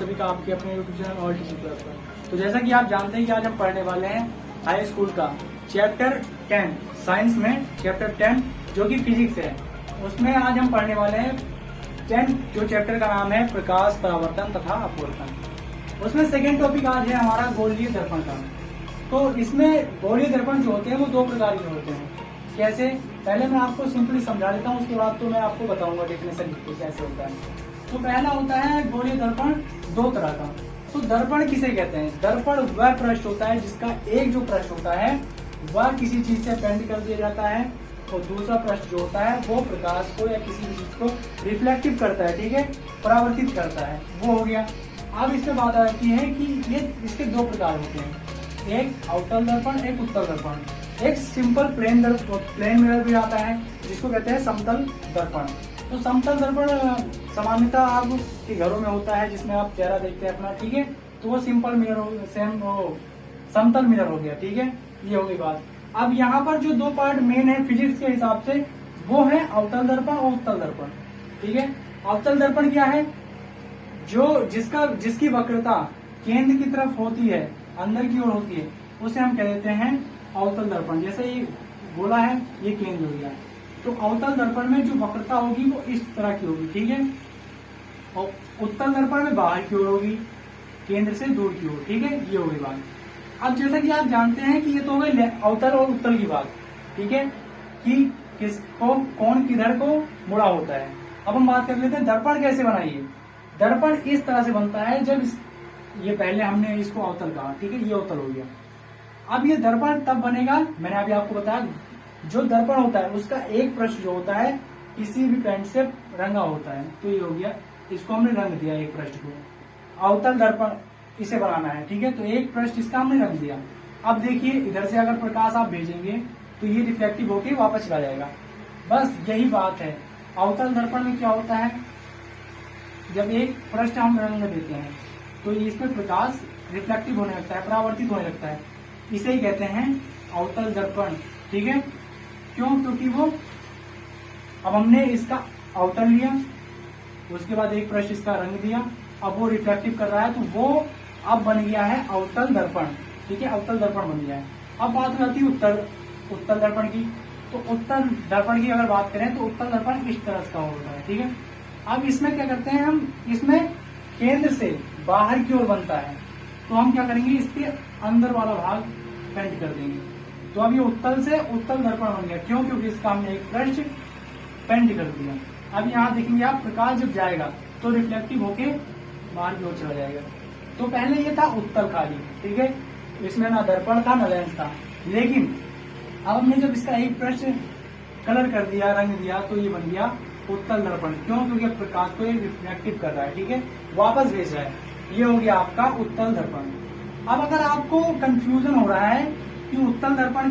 सभी का आपके अपने YouTube channel all teaching class पर। तो जैसा कि आप जानते हैं कि आज हम पढ़ने वाले हैं हाई स्कूल का चैप्टर 10 साइंस में चैप्टर 10 जो कि फिजिक्स है। उसमें आज हम पढ़ने वाले हैं 10 जो चैप्टर का नाम है प्रकाश, परावर्तन तथा अपवर्तन। उसमें सेकेंड टॉपिक आज है हमारा गोलीय दर्पण का। तो इसमें गोलीय दर्पण जो होते हैं वो दो प्रकार के होते हैं। कैसे, पहले मैं आपको सिंपली समझा देता हूँ, उसके बाद तो मैं आपको बताऊंगा डेफिनेशन कैसे होता है। तो पहला होता है गोलीय दर्पण दो तरह का। तो दर्पण किसे कहते हैं? दर्पण वह पृष्ठ होता है जिसका एक जो पृष्ठ होता है वह किसी चीज से पेंट कर दिया जाता है और दूसरा पृष्ठ जो होता है वो प्रकाश को या किसी भी चीज को रिफ्लेक्टिव करता है, ठीक है, परावर्तित करता है, वो हो गया। अब इसमें बात आती है कि ये इसके दो प्रकार होते हैं, एक अवतल दर्पण, एक उत्तल दर्पण। एक सिंपल प्लेन मिरर भी आता है जिसको कहते हैं समतल दर्पण। तो समतल दर्पण सामान्यतः आपके घरों में होता है जिसमें आप चेहरा देखते हैं अपना, ठीक है, तो वो सिंपल मिरर समतल मिरर हो गया, ठीक है, ये हो गई बात। अब यहाँ पर जो दो पार्ट मेन है फिजिक्स के हिसाब से वो है अवतल दर्पण और उत्तल दर्पण, ठीक है। अवतल दर्पण क्या है? जो जिसकी वक्रता केंद्र की तरफ होती है, अंदर की ओर होती है, उसे हम कह देते हैं अवतल दर्पण। जैसे ये गोला है, ये केंद्र हो गया, तो अवतल दर्पण में जो वक्रता होगी वो इस तरह की होगी, ठीक है। और उत्तल दर्पण में बाहर की ओर होगी, केंद्र से दूर की ओर, ठीक है, ये होगी बात। अब जैसा कि आप जानते हैं कि ये तो हो गई अवतल और उत्तल की बात, ठीक है, कि किसको कौन किधर को मुड़ा होता है। अब हम बात कर लेते हैं दर्पण कैसे बनाइए। दर्पण इस तरह से बनता है जब ये पहले हमने इसको अवतल कहा, ठीक है, ये अवतल हो गया। अब ये दर्पण तब बनेगा, मैंने अभी आपको बताया, जो दर्पण होता है उसका एक पृष्ठ जो होता है किसी भी पेंट से रंगा होता है, तो ये हो गया, इसको हमने रंग दिया एक पृष्ठ को। अवतल दर्पण इसे बनाना है, ठीक है, तो एक पृष्ठ इसका हमने रंग दिया। अब देखिए इधर से अगर प्रकाश आप भेजेंगे तो ये रिफ्लेक्टिव होकर वापस चला जाएगा, बस यही बात है। अवतल दर्पण में क्या होता है, जब एक पृष्ठ हम रंग देते हैं तो इसमें प्रकाश रिफ्लेक्टिव होने लगता है, परावर्तित होने लगता है, इसे ही कहते हैं अवतल दर्पण, ठीक है। क्यों? क्योंकि वो अब हमने इसका अवतल लिया, उसके बाद एक पृष्ठ इसका रंग दिया, अब वो रिफ्लेक्टिव कर रहा है, तो वो अब बन गया है अवतल दर्पण, ठीक है, अवतल दर्पण बन गया है। अब बात हो जाती है उत्तल दर्पण की। तो उत्तल दर्पण की अगर बात करें तो उत्तल दर्पण इस तरह का होता है, ठीक है। अब इसमें क्या करते हैं हम, इसमें केंद्र से बाहर की ओर बनता है, तो हम क्या करेंगे, इसके अंदर वाला भाग पेंट कर देंगे, तो अब ये उत्तल से उत्तल दर्पण बन गया। क्यों? क्योंकि इसका हमने एक पृष्ठ पेंट कर दिया। अब यहाँ देखेंगे आप, प्रकाश जब जाएगा तो रिफ्लेक्टिव होके बाहर की ओर चला जाएगा। तो पहले ये था उत्तल खाली, ठीक है, इसमें ना दर्पण था ना लेंस था, लेकिन अब हमने जब इसका एक पृष्ठ कलर कर दिया, रंग दिया, तो ये बन गया उत्तल दर्पण। क्यों? क्योंकि प्रकाश को ये रिफ्लेक्टिव कर रहा है, ठीक है, वापस भेज रहा है, ये हो गया आपका उत्तल दर्पण। अब अगर आपको कंफ्यूजन हो रहा है कि उत्तल दर्पण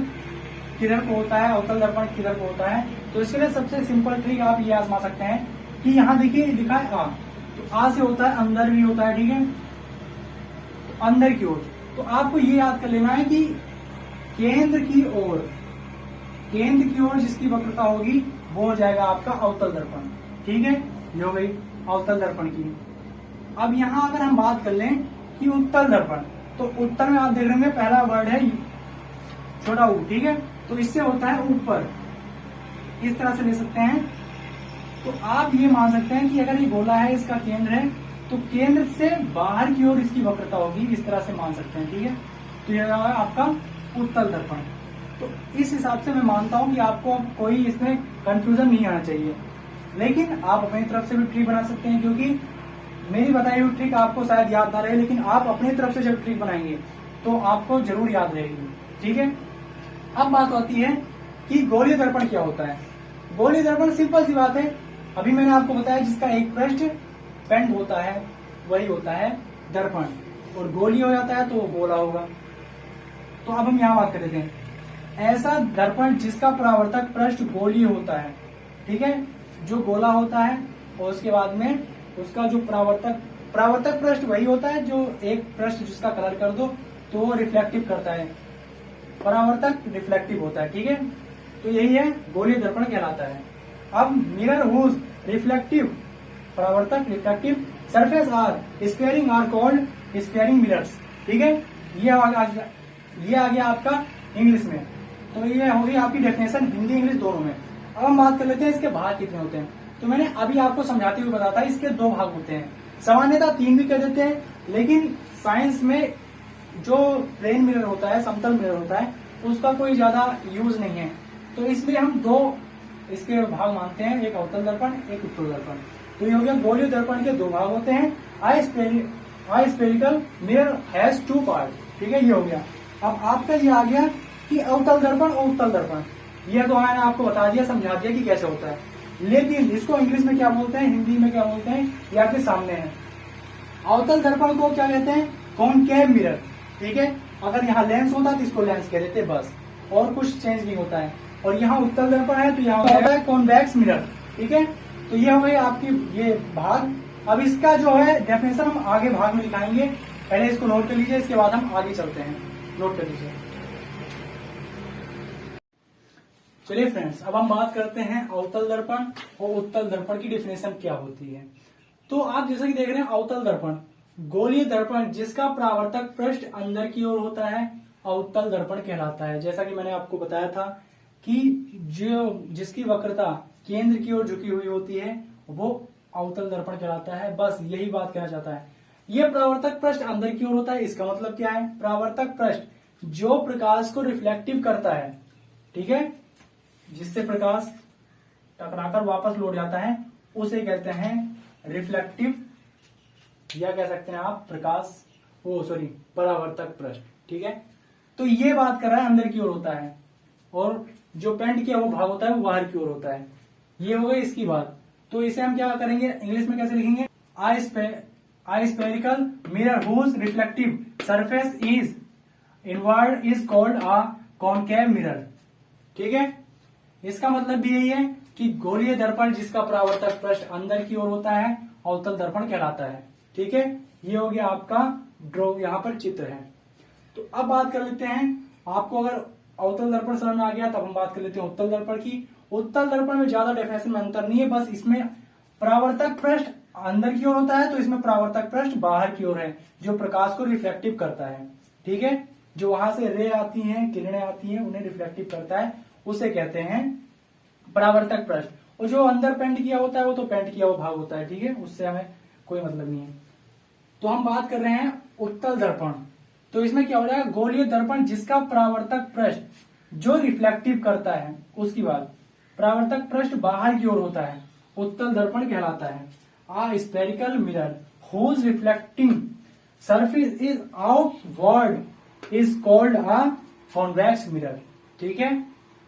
किधर को होता है, अवतल दर्पण किधर को होता है, तो इसके लिए सबसे सिंपल ट्रिक आप ये आजमा सकते हैं कि यहाँ देखिए लिखा है आ, तो आ से होता है अंदर भी होता है, ठीक है, तो अंदर की ओर। तो आपको ये याद कर लेना है कि केंद्र की ओर जिसकी वक्रता होगी वो हो जाएगा आपका अवतल दर्पण, ठीक है, ये हो गई अवतल दर्पण की। अब यहाँ अगर हम बात कर लें कि उत्तल दर्पण, तो उत्तर में आप देख रहे हैं पहला वर्ड है छोटा ऊ, ठीक है, तो इससे होता है ऊपर, इस तरह से ले सकते हैं। तो आप ये मान सकते हैं कि अगर ये गोला है, इसका केंद्र है, तो केंद्र से बाहर की ओर इसकी वक्रता होगी, इस तरह से मान सकते हैं, ठीक है। तो यह है आपका उत्तल दर्पण। तो इस हिसाब से मैं मानता हूं कि आपको कोई इसमें कंफ्यूजन नहीं आना चाहिए, लेकिन आप अपनी तरफ से भी ट्रिक बना सकते हैं, क्योंकि मेरी बताई हुई ट्रिक आपको शायद याद ना रहे, लेकिन आप अपनी तरफ से जब ट्रिक बनाएंगे तो आपको जरूर याद रहेगी, ठीक है। अब बात आती है कि गोलीय दर्पण क्या होता है। गोलीय दर्पण सिंपल सी बात है, अभी मैंने आपको बताया जिसका एक पृष्ठ पेंट होता है वही होता है दर्पण, और गोलीय हो जाता है तो वो गोला होगा। तो अब हम यहाँ बात कर लेते हैं, ऐसा दर्पण जिसका परावर्तक पृष्ठ गोलीय होता है, ठीक है, जो गोला होता है, और उसके बाद में उसका जो परावर्तक पृष्ठ वही होता है जो एक पृष्ठ जिसका कलर कर दो तो वो रिफ्लेक्टिव करता है, परावर्तक रिफ्लेक्टिव होता है, ठीक है। तो यही है गोलीय दर्पण कहलाता है। अब मिरर हुज रिफ्लेक्टिव, परावर्तक reflective surface are spherical are called spherical mirrors. ठीक है, ये आ गया आपका इंग्लिश में। तो ये हो गई आपकी डेफिनेशन हिंदी इंग्लिश दोनों में। अब हम बात कर लेते हैं इसके भाग कितने होते हैं। तो मैंने अभी आपको समझाते हुए बताया था इसके 2 भाग होते हैं, सामान्यतः 3 भी कह देते हैं, लेकिन साइंस में जो प्लेन मिरर होता है, समतल मिरर होता है, उसका कोई ज्यादा यूज नहीं है, तो इसलिए हम 2 इसके भाग मानते हैं, एक अवतल दर्पण, एक उत्तल दर्पण। तो ये हो गया गोलीय दर्पण के 2 भाग होते हैं। आई स्पेरिकल मिरर हैज 2 पार्ट। ठीक है, ये हो गया। अब आपका ये आ गया कि अवतल दर्पण और उत्तल दर्पण, ये तो मैंने आपको बता दिया, समझा दिया कि कैसे होता है, लेकिन इसको इंग्लिश में क्या बोलते हैं, हिंदी में क्या बोलते हैं, ये आपके सामने है। अवतल दर्पण को क्या कहते हैं, कॉनकेव मिरर। ठीक है, अगर यहाँ लेंस होता तो इसको लेंस कह देते बस, और कुछ चेंज नहीं होता है। और यहाँ उत्तल दर्पण है तो यहाँ होता है कॉन्वेक्स मिरर। ठीक है, तो ये हो गई आपकी ये भाग। अब इसका जो है डेफिनेशन हम आगे भाग में दिखाएंगे, पहले इसको नोट कर लीजिए, इसके बाद हम आगे चलते हैं। नोट कर लीजिए। चलिए फ्रेंड्स, अब हम बात करते हैं अवतल दर्पण और उत्तल दर्पण की डेफिनेशन क्या होती है। तो आप जैसा कि देख रहे हैं, अवतल दर्पण गोलीय दर्पण जिसका परावर्तक पृष्ठ अंदर की ओर होता है, अवतल दर्पण कहलाता है। जैसा कि मैंने आपको बताया था कि जिसकी वक्रता केंद्र की ओर झुकी हुई होती है वो अवतल दर्पण कहलाता है। बस यही बात कहना चाहता है। यह परावर्तक पृष्ठ अंदर की ओर होता है, इसका मतलब क्या है, परावर्तक पृष्ठ जो प्रकाश को रिफ्लेक्टिव करता है, ठीक है, जिससे प्रकाश टकराकर वापस लौट जाता है, उसे कहते हैं रिफ्लेक्टिव, या कह सकते हैं आप परावर्तक पृष्ठ। ठीक है, तो ये बात कर रहा है अंदर की ओर होता है, और जो पेंट किया वो भाग होता है वो बाहर की ओर होता है। ये हो गई इसकी बात। तो इसे हम क्या करेंगे, इंग्लिश में कैसे लिखेंगे, a spherical mirror whose reflective surface is inward is called a concave mirror. ठीक है, इसका मतलब भी यही है कि गोलीय दर्पण जिसका परावर्तक पृष्ठ अंदर की ओर होता है अवतल दर्पण कहलाता है। ठीक है, ये हो गया आपका ड्रॉ, यहाँ पर चित्र है। तो अब बात कर लेते हैं, आपको अगर अवतल दर्पण समझ में आ गया तब हम बात कर लेते हैं उत्तल दर्पण की। उत्तल दर्पण में ज्यादा डेफिनेशन में अंतर नहीं है, बस इसमें परावर्तक पृष्ठ अंदर की ओर होता है तो इसमें परावर्तक पृष्ठ बाहर की ओर है, जो प्रकाश को रिफ्लेक्टिव करता है। ठीक है, जो वहां से रे आती हैं, किरणें आती हैं, उन्हें रिफ्लेक्टिव करता है, उसे कहते हैं परावर्तक पृष्ठ। और जो अंदर पेंट किया होता है वो तो पेंट किया हुआ भाग होता है। ठीक है, उससे हमें कोई मतलब नहीं है। तो हम बात कर रहे हैं उत्तल दर्पण। तो इसमें क्या हो जाएगा, गोलीय दर्पण जिसका परावर्तक पृष्ठ जो रिफ्लेक्टिव करता है, उसकी बात परावर्तक पृष्ठ बाहर की ओर होता है, उत्तल दर्पण कहलाता है। A spherical mirror whose reflecting surface is outward is called a convex mirror. ठीक है,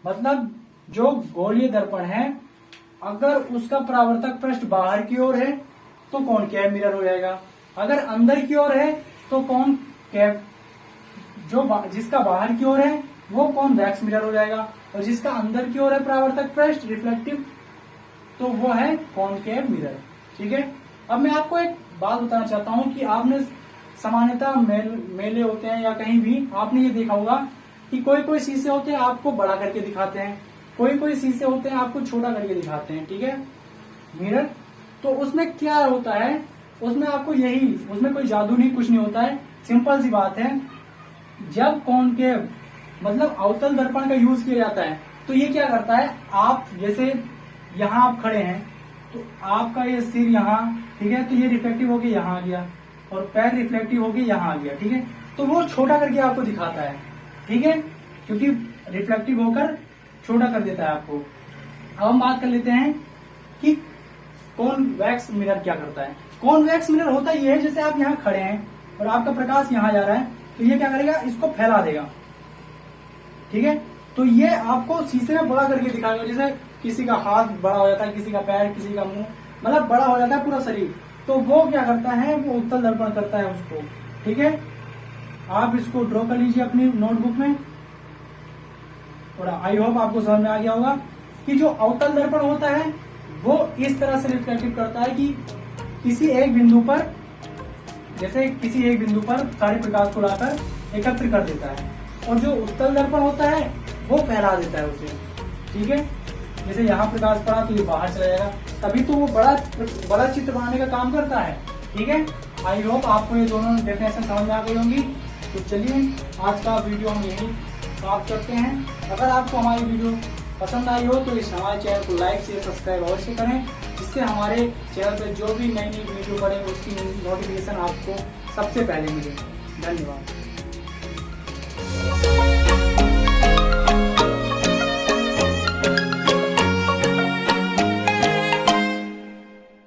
मतलब जो गोलीय दर्पण है अगर उसका परावर्तक पृष्ठ बाहर की ओर है तो कॉनकेव मिरर हो जाएगा, अगर अंदर की ओर है तो कॉनकेव, जो जिसका बाहर की ओर है वो कॉन्वेक्स मिरर हो जाएगा, और जिसका अंदर की ओर है परावर्तक पृष्ठ रिफ्लेक्टिव तो वो है कॉनकेव मिरर। ठीक है, अब मैं आपको एक बात बताना चाहता हूं कि आपने सामान्यतः मेले होते हैं या कहीं भी आपने ये देखा होगा कि कोई कोई शीशे होते हैं आपको बड़ा करके दिखाते हैं, कोई कोई शीशे होते हैं आपको छोटा करके दिखाते हैं। ठीक है, मिरर, तो उसमें क्या होता है, उसमें आपको उसमें कोई जादू नहीं, कुछ नहीं होता है, सिंपल सी बात है। जब कॉनकेव मतलब अवतल दर्पण का यूज किया जाता है तो ये क्या करता है, आप जैसे यहाँ आप खड़े हैं तो आपका ये सिर यहाँ, ठीक है, तो ये रिफ्लेक्टिव होके यहाँ आ गया और पैर रिफ्लेक्टिव होके यहाँ आ गया। ठीक है, तो वो छोटा करके आपको दिखाता है। ठीक है, क्योंकि रिफ्लेक्टिव होकर छोटा कर देता है आपको। अब हम बात कर लेते हैं कि कॉन्वेक्स मिरर क्या करता है। कॉन्वेक्स मिरर होता ये है, जैसे आप यहाँ खड़े हैं और आपका प्रकाश यहाँ जा रहा है तो ये क्या करेगा, इसको फैला देगा। ठीक है, तो ये आपको शीशे में बड़ा करके दिखाएगा, जैसे किसी का हाथ बड़ा हो जाता है, किसी का पैर, किसी का मुंह, मतलब बड़ा हो जाता है पूरा शरीर, तो वो क्या करता है, वो उत्तल दर्पण करता है उसको। ठीक है, आप इसको ड्रॉ कर लीजिए अपनी नोटबुक में, और आई होप आपको समझ में आ गया होगा कि जो अवतल दर्पण होता है वो इस तरह से रिफ्लेक्टिव करता है कि किसी एक बिंदु पर, जैसे किसी एक बिंदु पर सारे प्रकाश को लाकर एकत्र कर देता है, और जो उत्तल दर्पण होता है वो फैला देता है उसे। ठीक है, जैसे यहाँ प्रकाश पड़ा तो ये बाहर चला जाएगा, तभी तो वो बड़ा चित्र बनाने का काम करता है। ठीक है, आई होप आपको ये दोनों डेफिनेशन समझ में आ गई होंगी। तो चलिए आज का वीडियो हम यही समाप्त करते हैं। अगर आपको हमारी वीडियो पसंद आई हो तो इस हमारे चैनल को लाइक शेयर सब्सक्राइब अवश्य करें, जिससे हमारे चैनल पर जो भी नई नई वीडियो पड़े उसकी नोटिफिकेशन आपको सबसे पहले मिले। धन्यवाद।